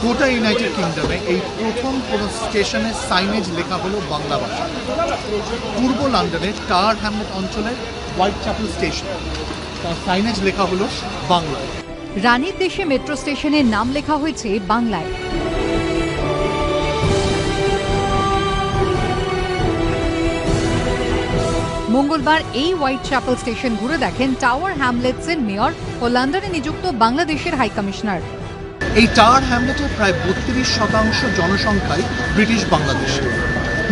গোটা ইউনাইটেড কিংডমে এই প্রথম কোনো স্টেশনে সাইনেজ লেখা হলো বাংলা ভাষা। পূর্ব লন্ডনের টাওয়ার হ্যামলেট অঞ্চলের হোয়াইট চ্যাপেল স্টেশন, তার সাইনেজ লেখা হলো বাংলায়। রানীর দেশে মেট্রো স্টেশনের নাম লেখা হয়েছে বাংলায়। মঙ্গলবার এই হোয়াইট চ্যাপেল স্টেশন ঘুরে দেখেন টাওয়ার হ্যামলেটসের মেয়র ও লন্ডনে নিযুক্ত বাংলাদেশের হাই কমিশনার। এই টাওয়ার হ্যামলেটের প্রায় 32% জনসংখ্যাই ব্রিটিশ বাংলাদেশি।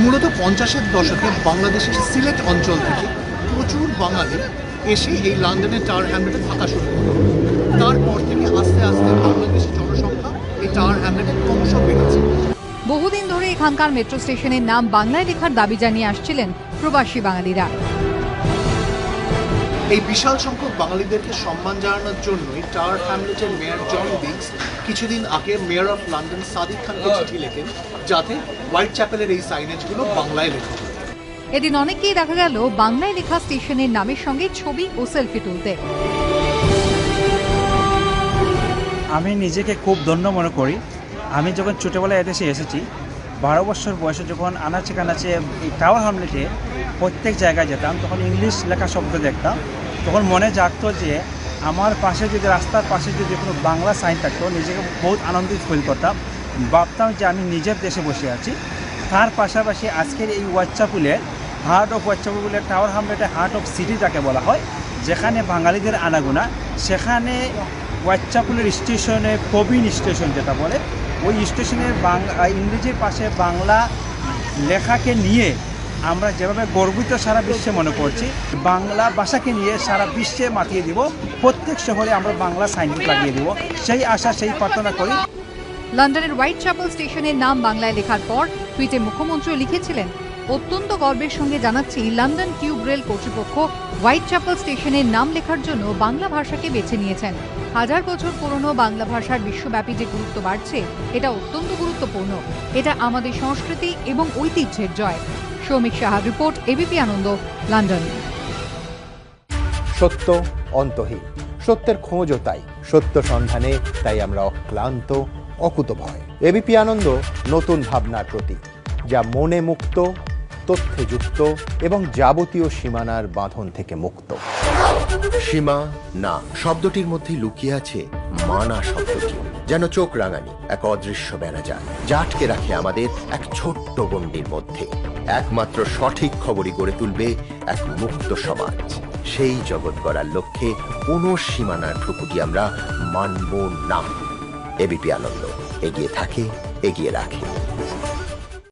মূলত 50-এর দশকে বাংলাদেশের সিলেট অঞ্চল থেকে প্রচুর বাঙালি এসে এই লন্ডনের টাওয়ার হ্যামলেটে থাকা শুরু করে। তারপর থেকে আস্তে আস্তে বাংলাদেশের জনসংখ্যা এই টাওয়ার হ্যামলেটে ক্রমশ বেড়েছে। বহুদিন ধরে এখানকার মেট্রো স্টেশনের নাম বাংলায় লেখার দাবি জানিয়ে আসছিলেন প্রবাসী বাঙালিরা। এই বিশাল সংখ্যক বাঙালিদেরকে সম্মান জানানোর জন্যই টাওয়ার হ্যামলেটের মেয়র জন বিগস কিছুদিন আগে মেয়র অফ লন্ডন সাদিক খানকে চিঠি লেখেন যাতে হোয়াইট চ্যাপেলের এই সাইনেজগুলো বাংলায় লেখা হয়। এদিন অনেকেই দেখা গেল বাংলায় লেখা স্টেশনের নামের সঙ্গে ছবি ও সেলফি তুলতে। আমি নিজেকে খুব ধন্য মনে করি। আমি যখন ছোটোবেলায় এদেশে এসেছি, 12 বছর বয়সে যখন আনাচে কানাচে এই টাওয়ার হ্যামলেটে প্রত্যেক জায়গায় যেতাম, তখন ইংলিশ লেখা শব্দ দেখতাম, তখন মনে জাগতো যে আমার পাশে যদি রাস্তার পাশে যদি কোনো বাংলা সাইন থাকতো, নিজেকে বহুত আনন্দিত ফিল করতাম। ভাবতাম যে আমি নিজের দেশে বসে আছি। তার পাশাপাশি আজকের এই হোয়াইটচ্যাপেলের হার্ট অফ হোয়াইটচ্যাপেলের টাওয়ার হ্যামলেটে হার্ট অফ সিটি যাকে বলা হয়, যেখানে বাঙালিদের আনাগোনা, সেখানে হোয়াইটচ্যাপেলের স্টেশনে প্রবীণ স্টেশন যেটা বলে, ওই স্টেশনের ইংরেজির পাশে বাংলা লেখাকে নিয়ে আমরা যেভাবে গর্বিত সারা বিশ্বে মনে করছি, বাংলা ভাষাকে নিয়ে সারা বিশ্বে মাতিয়ে দিব। প্রত্যেক শহরে আমরা বাংলা সাইনবোর্ড লাগিয়ে দিব, সেই আশা সেই প্রার্থনা করি। লন্ডনের হোয়াইট চ্যাপেল স্টেশনের নাম বাংলায় লেখার পর টুইটে মুখ্যমন্ত্রী লিখেছিলেন, অত্যন্ত গর্বের সঙ্গে জানাচ্ছি লন্ডন টিউব রেল কর্তৃপক্ষ হোয়াইট চ্যাপেল স্টেশনের নাম লেখার জন্য বাংলা ভাষাকে বেছে নিয়েছেন। 1000 বছর পুরনো বাংলা ভাষার বিশ্বব্যাপী যে গুরুত্ব বাড়ছে, এটা অত্যন্ত গুরুত্বপূর্ণ। এটা আমাদের সংস্কৃতি এবং ঐতিহ্যের জয়। সৌমিক সাহার রিপোর্ট, এবিপি আনন্দ, লন্ডন। সত্য অন্তহীন, সত্যের খোঁজও তাই, সত্য সন্ধানে তাই আমরা অক্লান্ত, অকুতভয়। এবিপি আনন্দ নতুন ভাবনার প্রতীক, যা মনে মুক্ত, তথ্যে যুক্ত এবং যাবতীয় সীমানার বাঁধন থেকে মুক্ত। সীমা না শব্দটির মধ্যে লুকিয়ে আছে মানা শব্দটি, যেন চোখ রাঙানি এক অদৃশ্য বেড়াজাল, যা আটকে রাখে আমাদের এক ছোট্ট গণ্ডির মধ্যে। একমাত্র সঠিক খবরই গড়ে তুলবে এক মুক্ত সমাজ। সেই জগৎ গড়ার লক্ষ্যে কোনো সীমানার ঠুকুটি আমরা মানব না। এবিপি আনন্দ এগিয়ে থাকে, এগিয়ে রাখে।